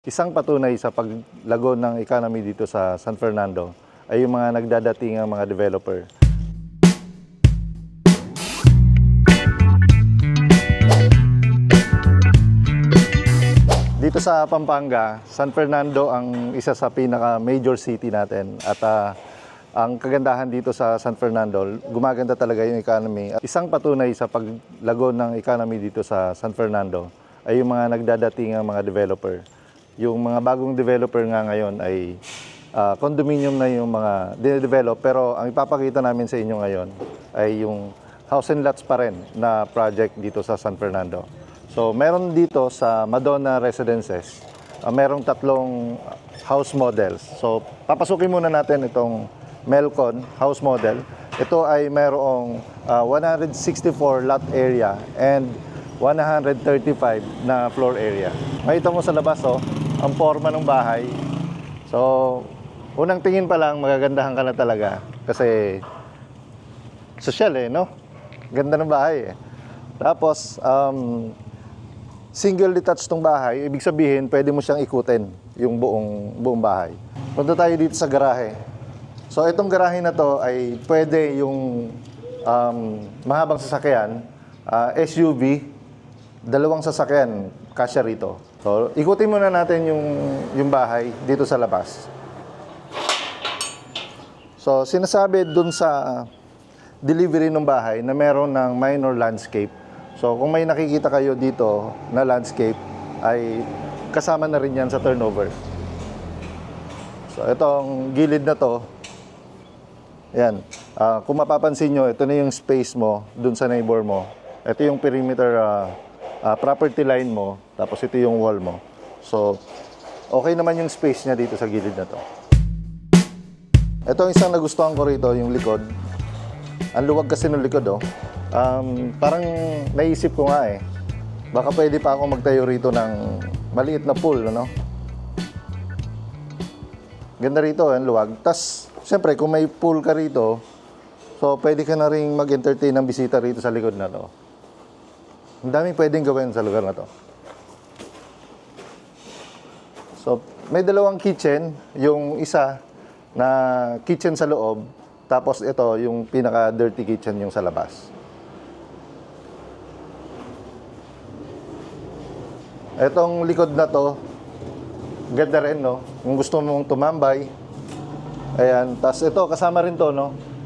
Isang patunay sa paglago ng economy dito sa San Fernando ay yung mga nagdadatingang mga developer. Dito sa Pampanga, San Fernando ang isa sa pinaka-major city natin at ang kagandahan dito sa San Fernando, gumaganda talaga yung economy. Isang patunay sa paglago ng economy dito sa San Fernando ay yung mga nagdadatingang mga developer. Yung mga bagong developer nga ngayon ay condominium na yung mga dinedevelop, pero ang ipapakita namin sa inyo ngayon ay yung house and lots pa rin na project dito sa San Fernando. So meron dito sa Madonna Residences, merong tatlong house models. So papasukin muna natin itong Melcon house model. Ito ay merong 164 lot area and 135 na floor area. Makita mo sa labas, ang forma ng bahay. So, unang tingin pa lang, magagandahan ka na talaga. Kasi, social no? Ganda ng bahay Tapos, single detached tong bahay. Ibig sabihin, pwede mo siyang ikutin yung buong bahay. Punta tayo dito sa garahe. So, itong garahe na to ay pwede yung mahabang sasakyan, SUV, dalawang sasakyan, kasya rito. So, ikutin muna natin yung bahay dito sa labas. So, sinasabi dun sa delivery ng bahay na meron ng minor landscape. So, kung may nakikita kayo dito na landscape, ay kasama na rin yan sa turnover. So, itong gilid na to, yan. Kung mapapansin nyo, ito na yung space mo dun sa neighbor mo. Ito yung perimeter property line mo, tapos ito yung wall mo. So, okay naman yung space niya dito sa gilid na to. Ito ang isang nagustuhan ko rito, yung likod. Ang luwag kasi ng likod, parang naisip ko nga baka pwede pa ako magtayo rito ng maliit na pool, Ganda rito, ang luwag. Tas, siyempre, kung may pool ka rito, so pwede ka na rin mag-entertain ng bisita rito sa likod na to. Ang daming pwedeng gawin sa lugar na to. So, may dalawang kitchen. Yung isa na kitchen sa loob, tapos ito, yung pinaka-dirty kitchen yung sa labas. Etong likod na to, ganda rin, Kung gusto mong tumambay, ayan. Tapos ito, kasama rin to,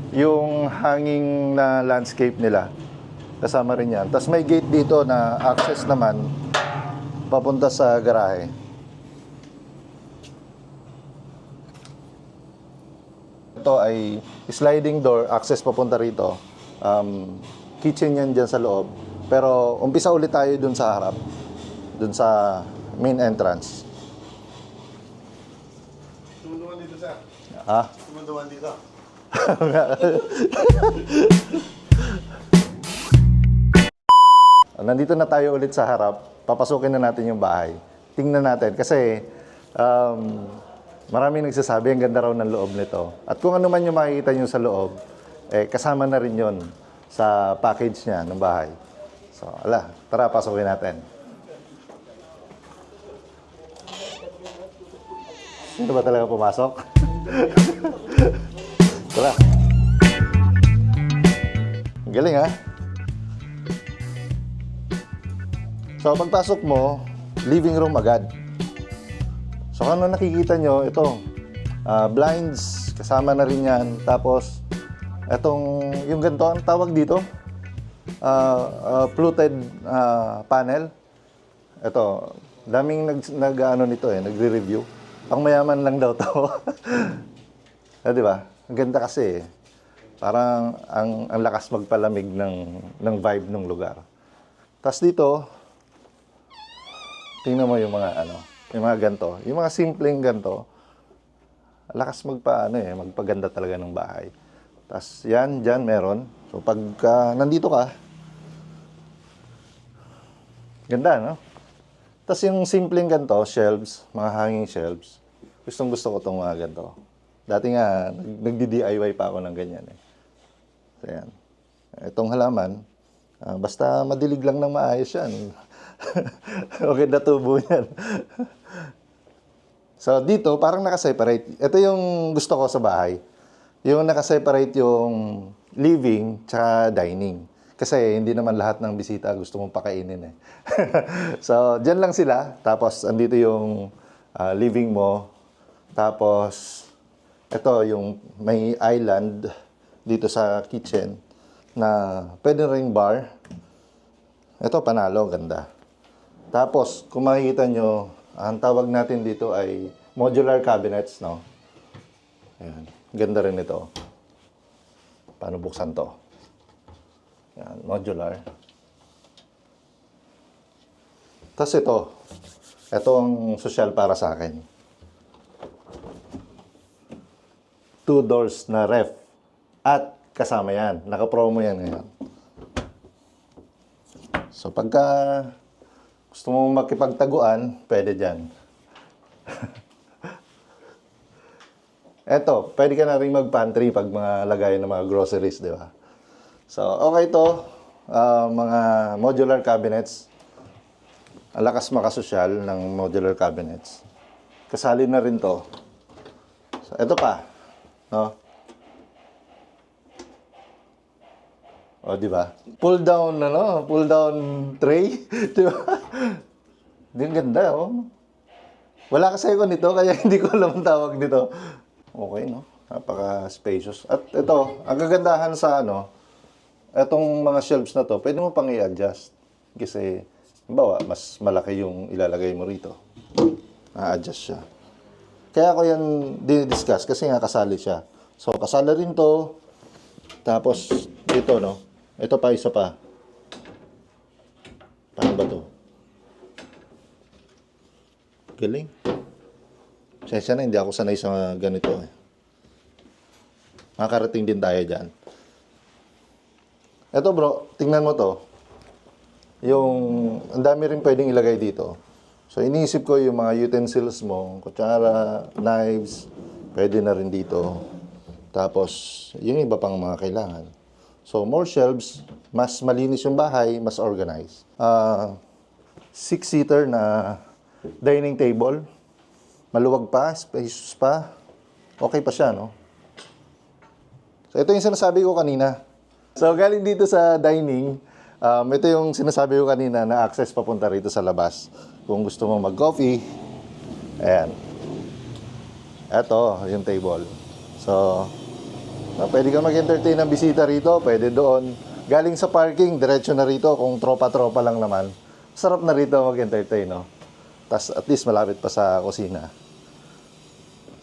yung hanging na landscape nila. Kasama rin yan. Tapos may gate dito na access naman papunta sa garahe. Ito ay sliding door, access papunta rito. Kitchen yan dyan sa loob. Pero umpisa ulit tayo dun sa harap. Dun sa main entrance. Tumunduan dito, sir. Tumunduan dito. Nandito na tayo ulit sa harap. Papasukin na natin yung bahay. Tingnan natin kasi maraming nagsasabi ang ganda raw ng loob nito. At kung ano man yung makikita nyo sa loob, kasama na rin yon sa package niya ng bahay. So, tara, pasukin natin. Sino ba talaga pumasok? Tara. Ang galing, So, pagpasok mo, living room agad. So, ano nakikita nyo, ito, blinds, kasama na rin yan. Tapos, yung ganito, ang tawag dito, fluted panel. Ito, daming nagre-review. Pang mayaman lang daw to. Di ba? Ang ganda kasi Parang ang lakas magpalamig ng vibe ng lugar. Tapos dito, tingnan mo yung mga yung mga ganto, yung mga simpleng ganto. Lakas magpaganda talaga ng bahay. Tapos yan, dyan meron. So pagka nandito ka, ganda, no? Tapos yung simpleng ganto, shelves, mga hanging shelves. Gustong gusto ko itong mga ganto. Dati nga, nagdi-DIY pa ako ng ganyan So yan. Itong halaman, basta madilig lang ng maayos yan. Okay na tubo yan. So, dito, parang nakaseparate. Ito yung gusto ko sa bahay. Yung nakaseparate yung living tsaka dining. Kasi hindi naman lahat ng bisita gusto mong pakainin eh. So, dyan lang sila. Tapos, andito yung living mo. Tapos, ito yung may island dito sa kitchen na pwede ring bar. Ito, panalo, ganda. Tapos, kung makikita nyo, ang tawag natin dito ay modular cabinets, no? Ayan. Ganda rin ito. Paano buksan to? Ayan, modular. Tapos ito. Ito ang social para sa akin. 2 doors na ref. At kasama yan. Naka-promo yan ngayon. So, pagka gusto mong makipagtaguan, pwede dyan. Eto, pwede ka na rin mag-pantry pag mga lagay ng mga groceries, di ba? So, okay to. Mga modular cabinets. Ang lakas makasosyal ng modular cabinets. Kasali na rin to. So, eto pa. No? O, di ba? Pull down, pull down tray. Di ba? Di ang ganda, oh. Wala kasi ako nito, kaya hindi ko alam ang tawag nito. Okay, no? Napaka-spacious. At ito, ang kagandahan sa etong mga shelves na to, pwede mo pang i-adjust. Kasi, bawa, mas malaki yung ilalagay mo rito. Na-adjust siya. Kaya ko yan dinidiscuss kasi nga kasali siya. So, kasali rin to. Tapos, dito, no? Ito pa, isa pa. Paano ba to? Galing. Sensya na, hindi ako sanay sa ganito. Makakarating din tayo dyan. Ito bro, tingnan mo to. Yung, ang dami rin pwedeng ilagay dito. So, iniisip ko yung mga utensils mo, kutsara, knives, pwede na rin dito. Tapos, yung iba pang mga kailangan. So, more shelves, mas malinis yung bahay, mas organized. 6-seater na dining table. Maluwag pa, spacious pa. Okay pa siya, no? So, ito yung sinasabi ko kanina. So, galing dito sa dining, ito yung sinasabi ko kanina na access papunta rito sa labas. Kung gusto mo mag-coffee, ayan. Ito, yung table. So, pwede ka mag-entertain ng bisita rito, pwede doon. Galing sa parking, diretso na rito kung tropa-tropa lang naman. Sarap na rito mag-entertain, no? Tapos at least malapit pa sa kusina.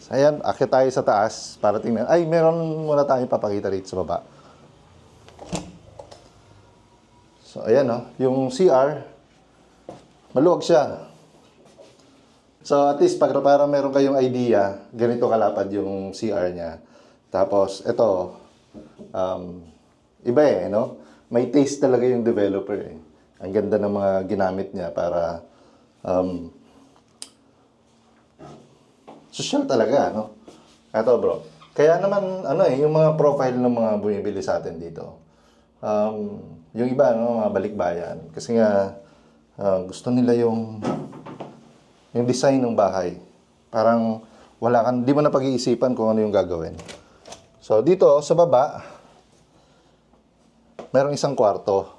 So, ayan, akit tayo sa taas para tingnan. Ay, meron muna tayong papakita rito sa baba. So, ayan, no? Yung CR, maluwag siya. So, at least, para meron kayong idea, ganito kalapad yung CR niya. Tapos, ito, iba no? May taste talaga yung developer, eh. Ang ganda ng mga ginamit niya para, social talaga, no? Ito, bro. Kaya naman, yung mga profile ng mga bumibili sa atin dito. Yung iba, mga balikbayan. Kasi nga, gusto nila yung design ng bahay. Parang, di mo na pag-iisipan kung ano yung gagawin. So, dito, sa baba, merong isang kwarto.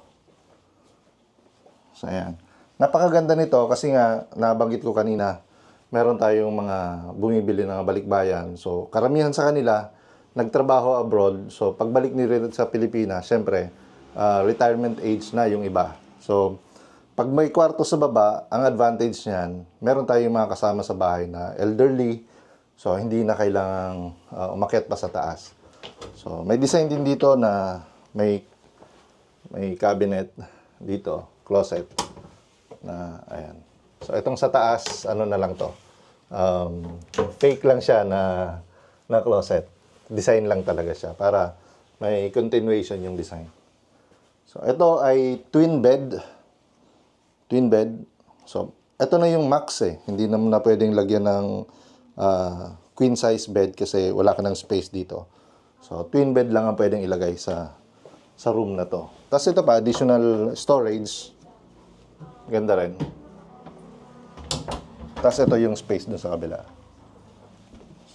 So, ayan. Napakaganda nito kasi nga, nabanggit ko kanina, meron tayong mga bumibili ng balikbayan. So, karamihan sa kanila, nagtrabaho abroad. So, pagbalik nila sa Pilipinas, syempre, retirement age na yung iba. So, pag may kwarto sa baba, ang advantage niyan, meron tayong mga kasama sa bahay na elderly. So, hindi na kailangang umakyat pa sa taas. So, may design din dito na may cabinet dito, closet. Na, ayan. So, itong sa taas, na lang to. Fake lang siya na closet. Design lang talaga siya para may continuation yung design. So, ito ay twin bed. Twin bed. So, ito na yung max eh. Hindi naman na pwedeng lagyan ng queen size bed kasi wala ka ng space dito. So, twin bed lang ang pwedeng ilagay sa room na to. Tapos ito pa, additional storage. Ganda rin. Tapos ito yung space dun sa kabila.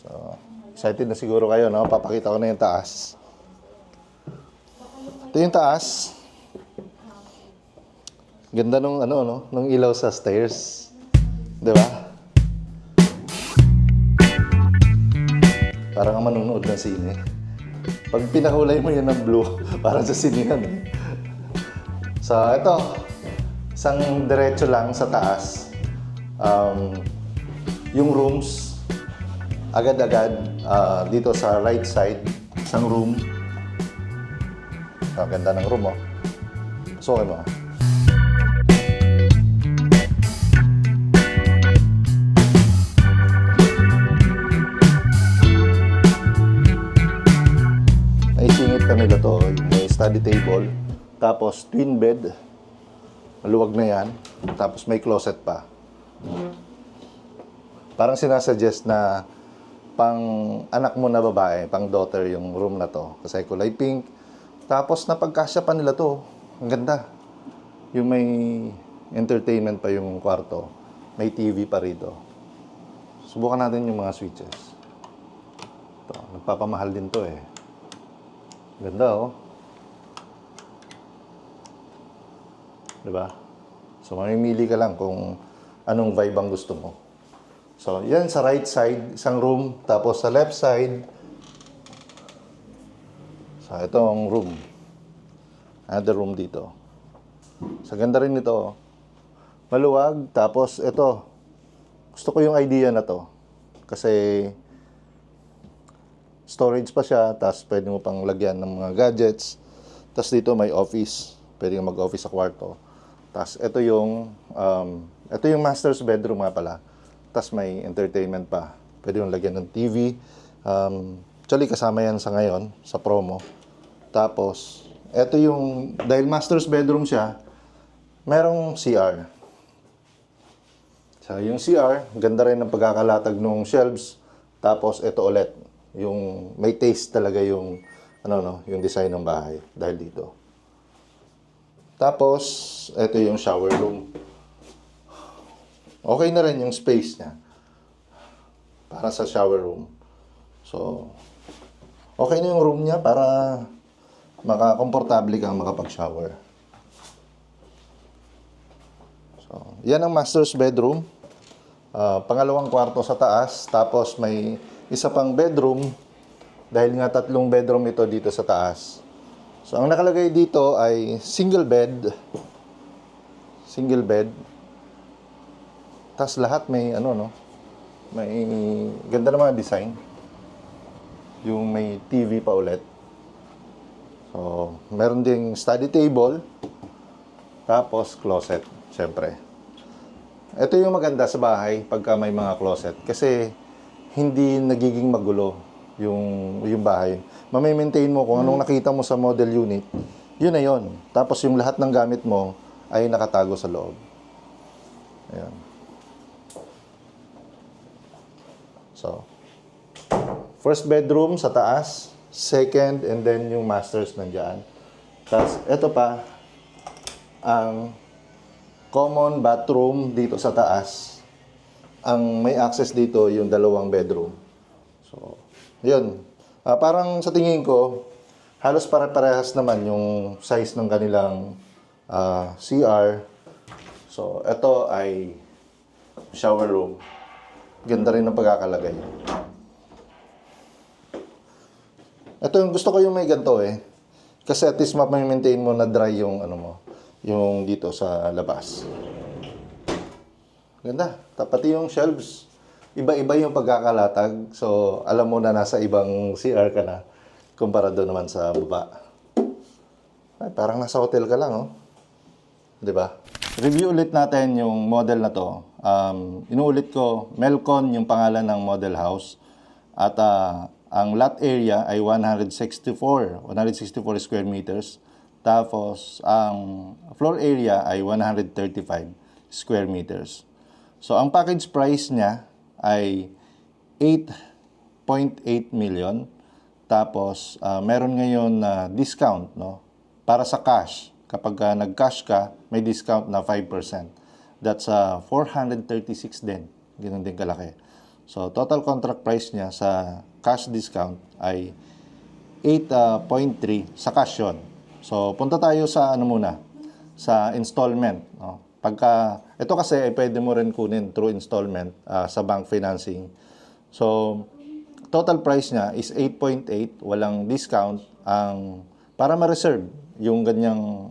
So, excited na siguro kayo, no? Papakita ko na yung taas. Ito yung taas. Ganda nung ano, no? Nung ilaw sa stairs. 'Di ba? Parang ka manunood ng sine. Pag pinahulay mo yan ng blue, parang sa sine yan. So, ito. Isang diretso lang sa taas. Yung rooms, agad-agad dito sa right side, isang room. Ang ganda ng room, oh. Pasukin mo. Naisingit ka nila to, may study table, tapos twin bed, maluwag na yan, tapos may closet pa. Parang sinasuggest na pang anak mo na babae, pang daughter yung room na to, kasi kulay pink. Tapos napagkasya pa nila to, ang ganda. Yung may entertainment pa yung kwarto, may TV pa rito. Subukan natin yung mga switches. Ito, nagpapamahal din to eh. Ganda, oh. Diba? So, mamimili ka lang kung anong vibe ang gusto mo. So, yan sa right side, isang room. Tapos sa left side, so, ito ang room. Another room dito. Sa ganda rin ito. Maluwag. Tapos, ito. Gusto ko yung idea na to. Kasi, storage pa siya, tapos pwede mo pang lagyan ng mga gadgets. Tapos dito may office, pwede kang mag-office sa kwarto. Tapos ito yung master's bedroom nga pala. Tapos may entertainment pa. Pwede mong lagyan ng TV. Actually kasama yan sa ngayon, sa promo. Tapos, ito yung, dahil master's bedroom siya, merong CR. So yung CR, ganda rin ng pagkakalatag ng shelves. Tapos ito ulit. Yung may taste talaga yung yung design ng bahay dahil dito. Tapos ito yung shower room. Okay na rin yung space niya para sa shower room. So okay na yung room niya para makakomportable kang makapag-shower. So yan ang master's bedroom. Pangalawang kwarto sa taas, tapos may isa pang bedroom, dahil nga 3 bedroom ito dito sa taas. So, ang nakalagay dito ay single bed. Single bed. Tapos lahat may may ganda ng mga design. Yung may TV pa ulit. So, meron ding study table. Tapos closet, syempre. Ito yung maganda sa bahay pagka may mga closet. Kasi hindi nagiging magulo yung bahay. Mamimaintain mo kung anong nakita mo sa model unit, yun na yun. Tapos yung lahat ng gamit mo ay nakatago sa loob. Ayan. So, first bedroom sa taas, second, and then yung masters nandyan. Tapos, ito pa, ang common bathroom dito sa taas. Ang may access dito yung 2 bedroom. So, yun. Parang sa tingin ko, halos pare-parehas naman yung size ng kanilang CR. So, ito ay shower room. Ganda rin ng pagkakalagay. Ito yung gusto ko yung may ganito eh. Kasi at least ma-maintain mo na dry yung yung dito sa labas. Ganda. Pati yung shelves, iba-iba yung pagkakalatag. So, alam mo na nasa ibang CR ka na kumpara doon naman sa baba. Ay, parang nasa hotel ka lang, oh. 'Di ba? Review ulit natin yung model na to. Inuulit ko, Melcon yung pangalan ng model house. At ang lot area ay 164 square meters. Tapos, ang floor area ay 135 square meters. So, ang package price niya ay 8.8 million. Tapos, meron ngayon na discount, no? Para sa cash. Kapag nag-cash ka, may discount na 5%. That's 436 din Ganun din kalaki. So, total contract price niya sa cash discount ay 8.3 sa cash yun. So, punta tayo sa ano muna, sa installment. No? Ito kasi ay pwede mo rin kunin through installment sa bank financing. So, total price niya is 8.8, walang discount. Para ma-reserve yung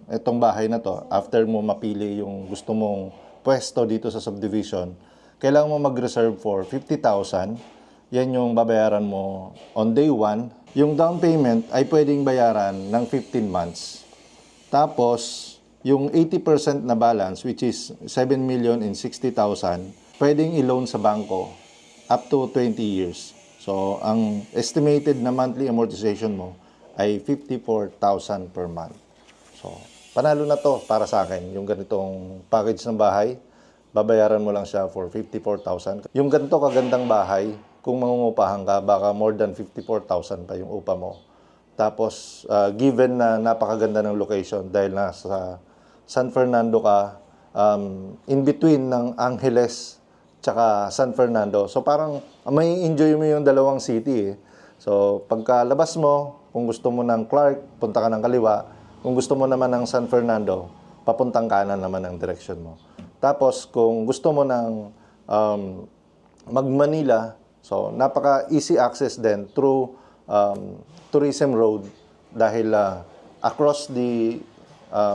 itong bahay na to, after mo mapili yung gusto mong pwesto dito sa subdivision, kailangan mo mag-reserve for 50,000. Yan yung babayaran mo on day 1. Yung down payment ay pwedeng bayaran ng 15 months. Tapos, yung 80% na balance, which is 7,060,000, pwedeng i-loan sa bangko up to 20 years. So, ang estimated na monthly amortization mo ay 54,000 per month. So, panalo na to para sa akin. Yung ganitong package ng bahay, babayaran mo lang siya for 54,000. Yung ganito kagandang bahay, kung mangungupahan ka, baka more than 54,000 pa yung upa mo. Tapos, given na napakaganda ng location dahil nasa San Fernando ka, in between ng Angeles tsaka San Fernando. So, parang may enjoy mo yung dalawang city eh. So, pagkalabas mo, kung gusto mo ng Clark, punta ka ng kaliwa. Kung gusto mo naman ng San Fernando, papuntang kanan naman ang direction mo. Tapos, kung gusto mo ng mag-Manila, so napaka-easy access din through Tourism Road dahil across the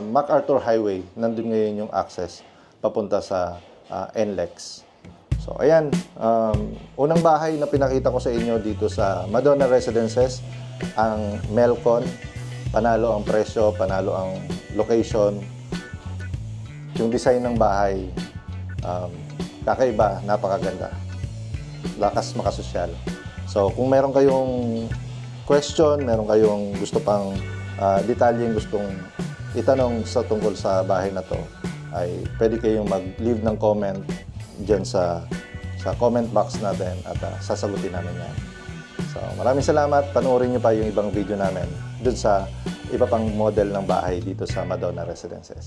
MacArthur Highway, nandun ngayon yung access papunta sa NLEX. So, ayan. Unang bahay na pinakita ko sa inyo dito sa Madonna Residences, ang Melcon. Panalo ang presyo, panalo ang location. Yung design ng bahay, kakaiba, napakaganda. Lakas makasosyal. So, kung meron kayong question, meron kayong gusto pang detalyeng gustong itanong sa tungkol sa bahay na to, ay pwede kayong mag-leave ng comment dyan sa comment box natin at sasagutin namin yan. So, maraming salamat. Panoorin nyo pa yung ibang video namin dun sa iba pang model ng bahay dito sa Madonna Residences.